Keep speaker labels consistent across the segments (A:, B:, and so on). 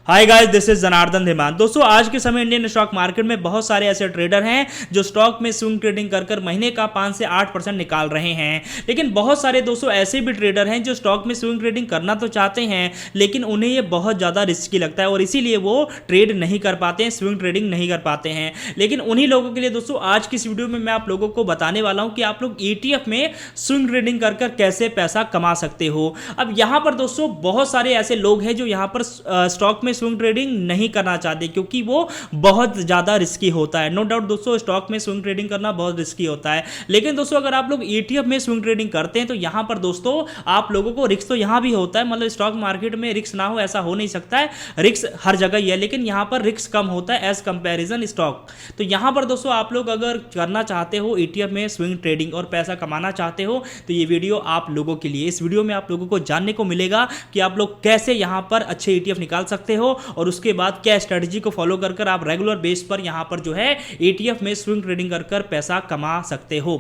A: Hi guys, this is Janardan Dhiman. दोस्तों, आज के समय इंडियन स्टॉक मार्केट में बहुत सारे ऐसे ट्रेडर हैं जो स्टॉक में स्विंग ट्रेडिंग कर महीने का 5 से 8% निकाल रहे हैं। लेकिन बहुत सारे दोस्तों ऐसे भी ट्रेडर हैं जो स्टॉक में स्विंग ट्रेडिंग करना तो चाहते हैं, लेकिन उन्हें ये बहुत ज़्यादा रिस्की लगता है और इसीलिए वो ट्रेड नहीं कर पाते हैं, स्विंग ट्रेडिंग नहीं कर पाते हैं। लेकिन उन्हीं लोगों के लिए दोस्तों आज की इस वीडियो में मैं आप लोगों को बताने वाला हूँ कि आप लोग ETF में स्विंग ट्रेडिंग कर कैसे पैसा कमा सकते हो। अब यहाँ पर दोस्तों बहुत सारे ऐसे लोग हैं जो यहाँ पर स्टॉक में स्विंग ट्रेडिंग नहीं करना चाहते क्योंकि वो बहुत ज़्यादा रिस्की होता है। नो डाउट दोस्तों, स्टॉक में स्विंग ट्रेडिंग करना बहुत रिस्की होता है। लेकिन दोस्तों अगर आप लोग ETF में स्विंग ट्रेडिंग करते हैं तो यहाँ पर दोस्तों आप लोगों को रिस्क तो यहाँ भी होता है, मतलब स्टॉक मार्केट में रिस्क ना हो ऐसा हो नहीं सकता है, रिस्क हर जगह ही है, लेकिन यहाँ पर रिस्क कम होता है एज कंपेरिजन स्टॉक। तो यहाँ पर दोस्तों आप लोग अगर करना चाहते हो ETF में स्विंग ट्रेडिंग और पैसा कमाना चाहते हो तो ये वीडियो आप लोगों के लिए। इस वीडियो में आप लोगों को जानने को मिलेगा कि आप लोग कैसे यहाँ पर अच्छे ETF निकाल सकते हो और उसके बाद क्या स्ट्रेटजी को फॉलो कर आप रेगुलर बेस पर यहां पर जो है ETF में स्विंग ट्रेडिंग कर पैसा कमा सकते हो।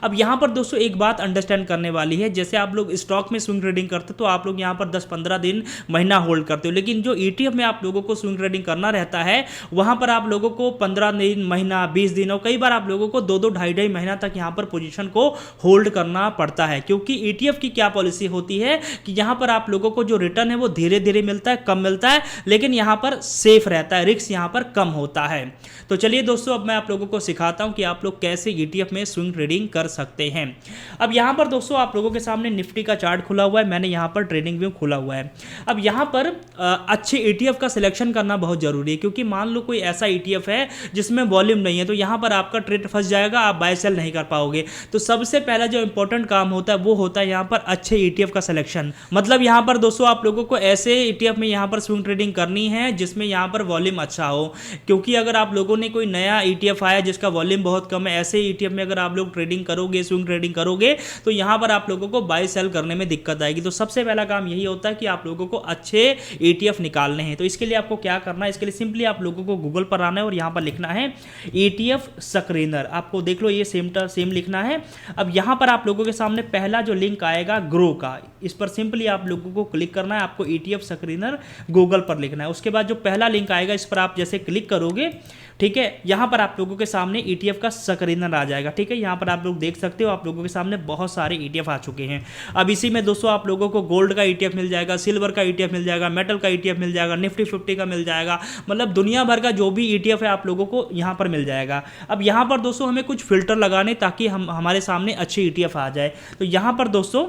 A: अब यहां पर दोस्तों एक बात अंडरस्टैंड करने वाली है, जैसे आप लोग स्टॉक में स्विंग ट्रेडिंग करते हो तो आप लोग यहां पर 10-15 दिन महीना होल्ड करते हो, लेकिन जो ETF में आप लोगों को स्विंग ट्रेडिंग करना रहता है वहां पर आप लोगों को 15 दिन, महीना, 20 दिन और कई बार आप लोगों को 2-2, 2.5 महीना तक यहां पर पोजीशन को होल्ड करना पड़ता है। क्योंकि ETF की क्या पॉलिसी होती है कि यहां पर आप लोगों को जो रिटर्न है वो धीरे धीरे मिलता है, कम मिलता है, लेकिन यहां पर सेफ रहता है, रिस्क यहां पर कम होता है। तो चलिए दोस्तों अब मैं आप लोगों को सिखाता हूं कि आप लोग कैसे ETF में स्विंग ट्रेडिंग कर सकते हैं। अब यहां पर दोस्तों आप लोगों के सामने निफ्टी का चार्ट खुला हुआ है, मैंने यहां पर ट्रेडिंग व्यू खुला हुआ है। अब यहां पर अच्छे ETF का सिलेक्शन करना बहुत जरूरी है, क्योंकि मान लो कोई ऐसा ETF है जिसमें वॉल्यूम नहीं है तो यहां पर आपका ट्रेड फंस जाएगा, आप बाय सेल नहीं कर पाओगे। तो सबसे पहला जो इंपॉर्टेंट काम होता है वो होता है यहां पर अच्छे ETF का सिलेक्शन। मतलब यहां पर दोस्तों आप लोगों को ऐसे ETF में यहां पर स्विंग ट्रेडिंग करनी है जिसमें यहां पर वॉल्यूम अच्छा हो। क्योंकि अगर आप लोगों ने कोई नया ETF आया जिसका वॉल्यूम बहुत कम है, ऐसे ETF में अगर आप लोग ट्रेडिंग करोगे, स्विंग ट्रेडिंग करोगे तो यहां पर आप लोगों को बाय सेल करने में दिक्कत आएगी। तो सबसे पहला काम यही होता है कि आप लोगों को अच्छे ETF निकालने हैं। तो इसके लिए आपको क्या करना है, इसके लिए सिंपली आप लोगों को गूगल पर आना है और यहां पर लिखना है ETF स्क्रीनर। आपको देख लो ये सेम लिखना है। अब यहां पर आप लोगों के सामने पहला जो लिंक आएगा ग्रो का, इस पर सिंपली आप लोगों को क्लिक करना है। आपको ETF स्क्रीनर गूगल पर लिखना है। उसके बाद जो पहला लिंक आएगा इस पर आप जैसे क्लिक करोगे, ठीक है, यहां पर आप लोगों के सामने ETF का स्क्रीनर आ जाएगा। ठीक है, यहां पर आप लोग देख सकते हो आप लोगों के सामने बहुत सारे ETF आ चुके हैं। अब इसी में दोस्तों आप लोगों को गोल्ड का ETF मिल जाएगा, सिल्वर का ETF मिल जाएगा, मेटल का ETF मिल जाएगा, निफ्टी 50 का मिल जाएगा, मतलब दुनिया भर का जो भी ETF है आप लोगों को यहां पर मिल जाएगा। अब यहां पर दोस्तों हमें कुछ फिल्टर लगाने ताकि हमारे सामने अच्छे ETF आ जाए। तो यहां पर दोस्तों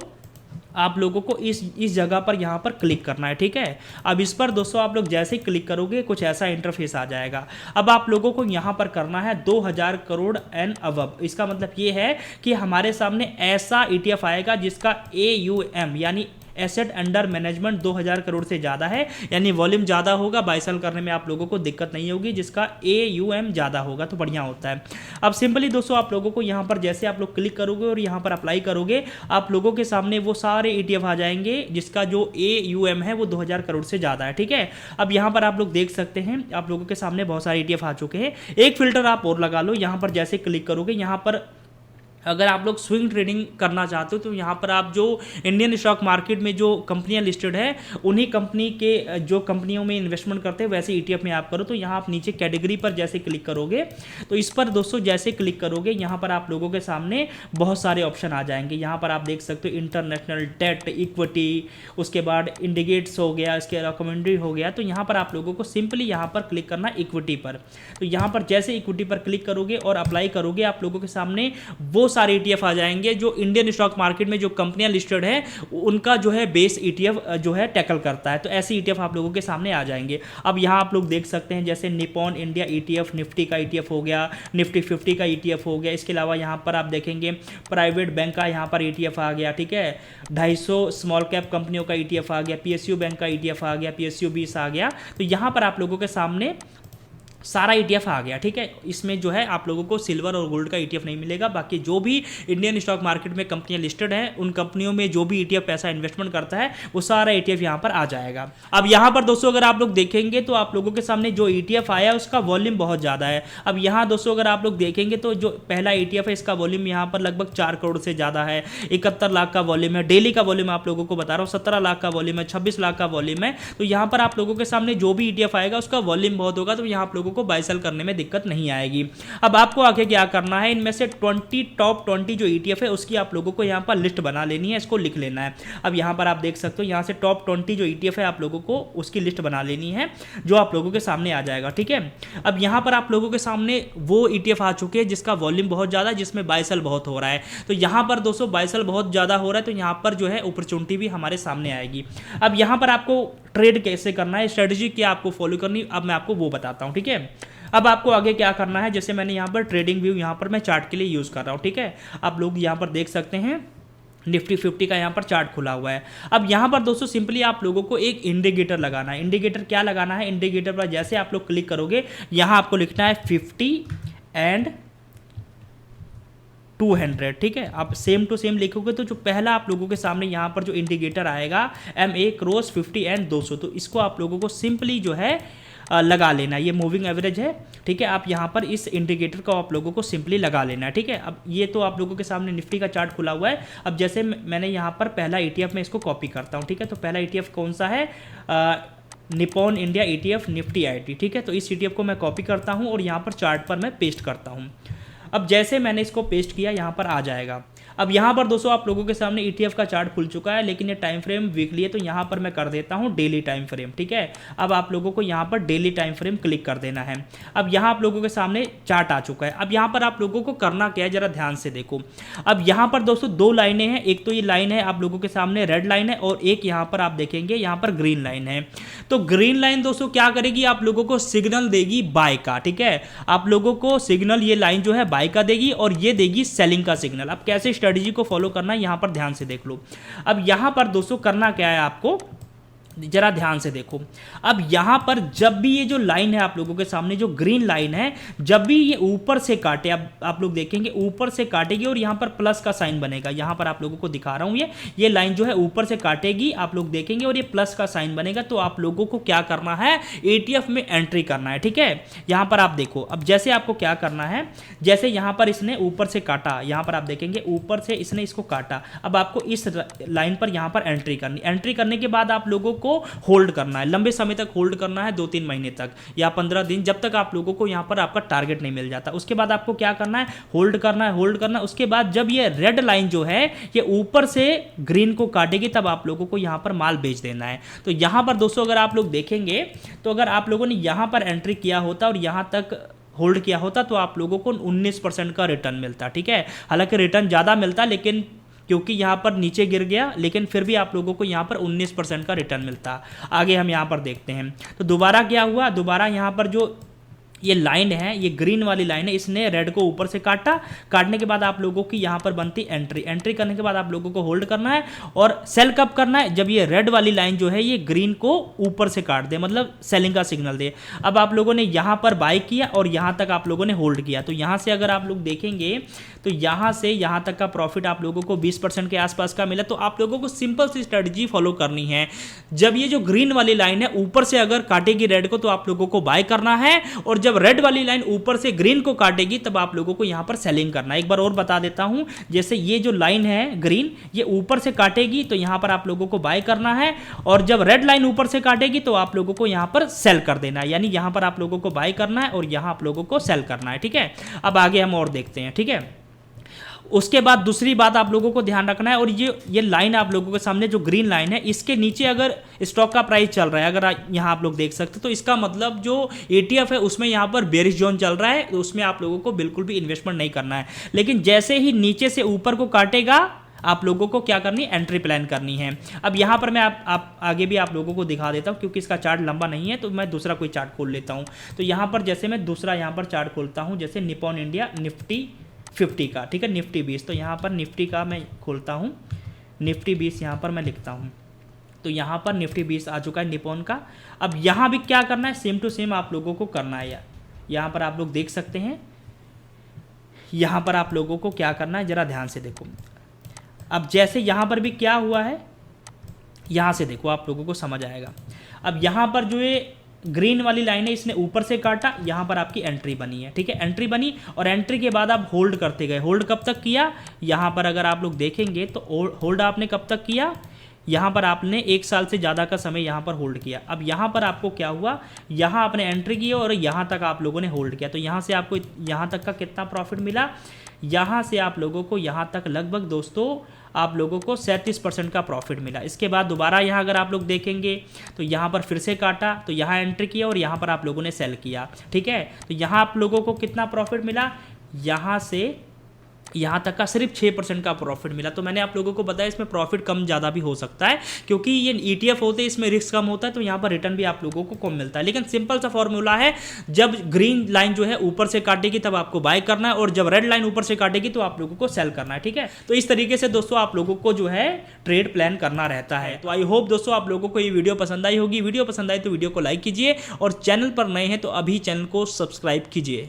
A: आप लोगों को इस जगह पर यहाँ पर क्लिक करना है। ठीक है, अब इस पर दोस्तों आप लोग जैसे ही क्लिक करोगे कुछ ऐसा इंटरफेस आ जाएगा। अब आप लोगों को यहाँ पर करना है 2000 करोड़ एंड अबव। इसका मतलब ये है कि हमारे सामने ऐसा ETF आएगा जिसका AUM यानी एसेट अंडर मैनेजमेंट 2000 करोड़ से ज़्यादा है, यानी वॉल्यूम ज़्यादा होगा, बाय सेल करने में आप लोगों को दिक्कत नहीं होगी, जिसका AUM ज़्यादा होगा तो बढ़िया होता है। अब सिंपली दोस्तों आप लोगों को यहाँ पर जैसे आप लोग क्लिक करोगे और यहाँ पर अप्लाई करोगे, आप लोगों के सामने वो सारे ETF आ जाएंगे जिसका जो AUM है वो 2000 करोड़ से ज़्यादा है। ठीक है, अब यहाँ पर आप लोग देख सकते हैं आप लोगों के सामने बहुत सारे ETF आ चुके हैं। एक फिल्टर आप और लगा लो, यहाँ पर जैसे क्लिक करोगे, यहाँ पर अगर आप लोग स्विंग ट्रेडिंग करना चाहते हो तो यहाँ पर आप जो इंडियन स्टॉक मार्केट में जो कंपनियां लिस्टेड है उन्हीं कंपनी के जो कंपनियों में इन्वेस्टमेंट करते हैं वैसे ETF में आप करो। तो यहाँ आप नीचे कैटेगरी पर जैसे क्लिक करोगे तो इस पर दोस्तों जैसे क्लिक करोगे यहाँ पर आप लोगों के सामने बहुत सारे ऑप्शन आ जाएंगे। यहाँ पर आप देख सकते हो इंटरनेशनल डेट, इक्विटी, उसके बाद इंडिकेट्स हो गया, इसके अलावा कम्युनिटी हो गया। तो यहाँ पर आप लोगों को सिंपली यहाँ पर क्लिक करना है इक्विटी पर। तो यहाँ पर जैसे इक्विटी पर क्लिक करोगे और अप्लाई करोगे आप लोगों के सामने वो सारे ETF आ जाएंगे जो इंडियन स्टॉक मार्केट में जो कंपनियां लिस्टेड है उनका जो है बेस ETF जो है टैकल करता है। तो ऐसे ETF आप लोगों के सामने आ जाएंगे। अब यहां आप लोग देख सकते हैं जैसे निपॉन इंडिया ETF, निफ्टी का ETF हो गया, निफ्टी 50 का ETF हो गया। इसके अलावा यहां पर आप देखेंगे प्राइवेट बैंक का यहां पर ETF आ गया। ठीक है, 250 स्मॉल कैप कंपनियों का ETF आ गया, PSU बैंक का ETF आ गया, PSU 20 आ गया। तो यहां पर आप लोगों के सामने सारा ETF आ गया, ठीक है। इसमें जो है आप लोगों को सिल्वर और गोल्ड का ETF नहीं मिलेगा। बाकी जो भी इंडियन स्टॉक मार्केट में कंपनियां लिस्टेड हैं, उन कंपनियों में जो भी ETF पैसा इन्वेस्टमेंट करता है वो सारा ETF यहाँ पर आ जाएगा। अब यहाँ पर दोस्तों अगर आप लोग देखेंगे तो आप लोगों के सामने जो ETF आया उसका वॉल्यूम बहुत ज़्यादा है। अब यहाँ दोस्तों अगर आप लोग देखेंगे तो जो पहला ETF है इसका वॉल्यूम यहाँ पर लगभग 4 करोड़ से ज़्यादा है, 71 लाख का वॉल्यूम है। डेली का वॉल्यूम आप लोगों को बता रहा हूँ 17 लाख का वॉल्यूम है, 26 लाख का वॉल्यूम है। तो यहाँ पर आप लोगों के सामने जो भी ETF आएगा उसका वॉल्यूम बहुत होगा, तो यहाँ आप लोगों को बाय सेल करने में दिक्कत नहीं आएगी। अब आपको आगे क्या करना है, इनमें से टॉप 20 जो ETF है उसकी आप लोगों को यहाँ पर लिस्ट बना लेनी है, इसको लिख लेना है। अब यहाँ पर आप देख सकते हो यहाँ से टॉप 20 जो ETF है आप लोगों को उसकी लिस्ट बना लेनी है, जो आप लोगों के सामने आ जाएगा, ठीक है। अब यहाँ पर आप लोगों के सामने वो ETF आ चुके हैं जिसका वॉल्यूम बहुत ज़्यादा, जिसमें बाय सेल बहुत हो रहा है। तो यहाँ पर दोस्तों बाय सेल बहुत ज़्यादा हो रहा है, तो यहाँ पर जो है अपॉर्चुनिटी भी हमारे सामने आएगी। अब यहाँ पर आपको ट्रेड कैसे करना है, स्ट्रेटजी क्या आपको फॉलो करनी, अब मैं आपको वो बताता हूँ, ठीक है। अब आपको आगे क्या करना है, जैसे मैंने यहाँ पर ट्रेडिंग व्यू यहाँ पर मैं चार्ट के लिए यूज़ कर रहा हूँ, ठीक है। आप लोग यहाँ पर देख सकते हैं निफ्टी 50 का यहाँ पर चार्ट खुला हुआ है। अब यहाँ पर दोस्तों सिंपली आप लोगों को एक इंडिकेटर लगाना है। इंडिकेटर क्या लगाना है, इंडिकेटर पर जैसे आप लोग क्लिक करोगे यहाँ आपको लिखना है 50 एंड 200, ठीक है। आप सेम टू सेम लिखोगे तो जो पहला आप लोगों के सामने यहाँ पर जो इंडिकेटर आएगा MA क्रॉस 50 एंड 200, तो इसको आप लोगों को सिंपली जो है लगा लेना। ये मूविंग एवरेज है, ठीक है। आप यहाँ पर इस इंडिकेटर को आप लोगों को सिंपली लगा लेना है, ठीक है। अब ये तो आप लोगों के सामने निफ्टी का चार्ट खुला हुआ है। अब जैसे मैंने यहाँ पर पहला ETF में इसको कॉपी करता हूँ, ठीक है। तो पहला ETF कौन सा है, Nippon India ETF Nifty IT, ठीक है। तो इस ETF को मैं कॉपी करता हूँ और यहाँ पर चार्ट पर मैं पेस्ट करता हूँ। अब जैसे मैंने इसको पेस्ट किया यहाँ पर आ जाएगा। अब यहाँ पर दोस्तों आप लोगों के सामने ETF का चार्ट खुल चुका है, लेकिन ये टाइम फ्रेम वीकली है, तो यहाँ पर मैं कर देता हूँ डेली टाइम फ्रेम, ठीक है। अब आप लोगों को यहाँ पर डेली टाइम फ्रेम क्लिक कर देना है। अब यहाँ आप लोगों के सामने चार्ट आ चुका है। अब यहाँ पर आप लोगों को करना क्या है, जरा ध्यान से देखो। अब यहाँ पर दोस्तों दो लाइनें हैं, एक तो ये लाइन है आप लोगों के सामने रेड लाइन है, और एक यहाँ पर आप देखेंगे यहाँ पर ग्रीन लाइन है। तो ग्रीन लाइन दोस्तों क्या करेगी, आप लोगों को सिग्नल देगी बाय का, ठीक है। आप लोगों को सिग्नल ये लाइन जो है बाय का देगी और ये देगी सेलिंग का सिग्नल। अब कैसे स्ट्रेटजी को फॉलो करना है यहाँ पर ध्यान से देख लो। अब यहाँ पर दोस्तों करना क्या है, आपको जरा ध्यान से देखो। अब यहां पर जब भी ये जो लाइन है आप लोगों के सामने जो ग्रीन लाइन है, जब भी ये ऊपर से काटे, अब आप लोग देखेंगे ऊपर से काटेगी और यहां पर प्लस का साइन बनेगा। यहां पर आप लोगों को दिखा रहा हूं, ये लाइन जो है ऊपर से काटेगी, आप लोग देखेंगे और ये प्लस का साइन बनेगा। तो आप लोगों को क्या करना है, ETF में एंट्री करना है, ठीक है। यहां पर आप देखो, अब जैसे आपको क्या करना है, जैसे यहां पर इसने ऊपर से काटा, यहां पर आप देखेंगे ऊपर से इसने इसको काटा। अब आपको इस लाइन पर यहां पर एंट्री करनी, एंट्री करने के बाद आप लोगों को होल्ड करना है, लंबे समय तक होल्ड करना है, 2-3 महीने तक या 15 दिन, जब तक आप लोगों को यहां पर आपका टारगेट नहीं मिल जाता। उसके बाद आपको क्या करना है, होल्ड करना है, होल्ड करना है। उसके बाद जब ये रेड लाइन जो है ये ऊपर से ग्रीन को काटेगी, तब आप लोगों को यहां पर माल बेच देना है। तो यहां पर दोस्तों अगर आप लोग देखेंगे तो अगर आप लोगों ने यहां पर एंट्री किया होता और यहां तक होल्ड किया होता तो आप लोगों को 19% का रिटर्न मिलता, ठीक है। हालांकि रिटर्न ज़्यादा मिलता, लेकिन क्योंकि यहाँ पर नीचे गिर गया, लेकिन फिर भी आप लोगों को यहाँ पर 19% का रिटर्न मिलता। आगे हम यहाँ पर देखते हैं तो दोबारा क्या हुआ, दोबारा यहाँ पर जो ये लाइन है, ये ग्रीन वाली लाइन है, इसने रेड को ऊपर से काटा, काटने के बाद आप लोगों की यहाँ पर बनती एंट्री, एंट्री करने के बाद आप लोगों को होल्ड करना है और सेल कब करना है, जब ये रेड वाली लाइन जो है ये ग्रीन को ऊपर से काट दे, मतलब सेलिंग का सिग्नल दे। अब आप लोगों ने यहाँ पर बाय किया और यहाँ तक आप लोगों ने होल्ड किया, तो यहाँ से अगर आप लोग देखेंगे तो यहाँ से यहाँ तक का प्रॉफिट आप लोगों को 20% के आसपास का मिला। तो आप लोगों को सिंपल सी स्ट्रेटजी फॉलो करनी है। जब ये जो ग्रीन वाली लाइन है ऊपर से अगर काटेगी रेड को, तो आप लोगों को बाय करना है, और जब रेड वाली लाइन ऊपर से ग्रीन को काटेगी तब आप लोगों को यहां पर सेलिंग करना है। एक बार और बता देता हूं, जैसे ये जो लाइन है ग्रीन, ये ऊपर से काटेगी तो यहां पर आप लोगों को बाय करना है, और जब रेड लाइन ऊपर से काटेगी तो आप लोगों को यहां पर सेल कर देना है। यानी यहां पर आप लोगों को बाय करना है और यहां आप लोगों को सेल करना है, ठीक है। अब आगे हम और देखते हैं, ठीक है। उसके बाद दूसरी बात आप लोगों को ध्यान रखना है, और ये लाइन आप लोगों के सामने जो ग्रीन लाइन है, इसके नीचे अगर स्टॉक का प्राइस चल रहा है, अगर यहाँ आप लोग देख सकते हो, तो इसका मतलब जो ETF है उसमें यहाँ पर बेरिश जोन चल रहा है, तो उसमें आप लोगों को बिल्कुल भी इन्वेस्टमेंट नहीं करना है। लेकिन जैसे ही नीचे से ऊपर को काटेगा, आप लोगों को क्या करनी है, एंट्री प्लान करनी है। अब यहाँ पर मैं आप आगे भी आप लोगों को दिखा देता हूँ, क्योंकि इसका चार्ट लंबा नहीं है, तो मैं दूसरा कोई चार्ट खोल लेता हूँ। तो यहाँ पर जैसे मैं दूसरा यहाँ पर चार्ट खोलता हूँ, जैसे निपॉन इंडिया निफ्टी 50 का, ठीक है, निफ्टी 20। तो यहाँ पर निफ्टी का मैं खोलता हूँ, निफ्टी 20 यहाँ पर मैं लिखता हूँ, तो यहाँ पर निफ्टी 20 आ चुका है निपॉन का। अब यहाँ भी क्या करना है, सेम टू सेम आप लोगों को करना है यार। यहाँ पर आप लोग देख सकते हैं। यहाँ पर आप लोगों को क्या करना है, ज़रा ध्यान से देखो। अब जैसे यहाँ पर भी क्या हुआ है, यहाँ से देखो, आप लोगों को समझ आएगा। अब यहाँ पर जो ये ग्रीन वाली लाइन है, इसने ऊपर से काटा, यहाँ पर आपकी एंट्री बनी है, ठीक है, एंट्री बनी, और एंट्री के बाद आप होल्ड करते गए। होल्ड कब तक किया, यहाँ पर अगर आप लोग देखेंगे तो होल्ड आपने कब तक किया, यहाँ पर आपने 1 साल से ज़्यादा का समय यहाँ पर होल्ड किया। अब यहाँ पर आपको क्या हुआ, यहाँ आपने एंट्री की और यहाँ तक आप लोगों ने होल्ड किया, तो यहाँ से आपको यहाँ तक का कितना प्रॉफिट मिला, यहाँ से आप लोगों को यहाँ तक लगभग दोस्तों आप लोगों को 37% का प्रॉफिट मिला। इसके बाद दोबारा यहाँ अगर आप लोग देखेंगे तो यहाँ पर फिर से काटा, तो यहाँ एंट्री किया और यहाँ पर आप लोगों ने सेल किया, ठीक है। तो यहाँ आप लोगों को कितना प्रॉफिट मिला, यहाँ से यहाँ तक का सिर्फ 6% का प्रॉफिट मिला। तो मैंने आप लोगों को बताया इसमें प्रॉफिट कम ज़्यादा भी हो सकता है, क्योंकि ये ETF होते हैं, इसमें रिस्क कम होता है, तो यहाँ पर रिटर्न भी आप लोगों को कम मिलता है। लेकिन सिंपल सा फॉर्मूला है, जब ग्रीन लाइन जो है ऊपर से काटेगी तब आपको बाय करना है, और जब रेड लाइन ऊपर से काटेगी तो आप लोगों को सेल करना है, ठीक है। तो इस तरीके से दोस्तों आप लोगों को जो है ट्रेड प्लान करना रहता है। तो आई होप दोस्तों आप लोगों को ये वीडियो पसंद आई होगी। वीडियो पसंद आई तो वीडियो को लाइक कीजिए, और चैनल पर नए हैं तो अभी चैनल को सब्सक्राइब कीजिए।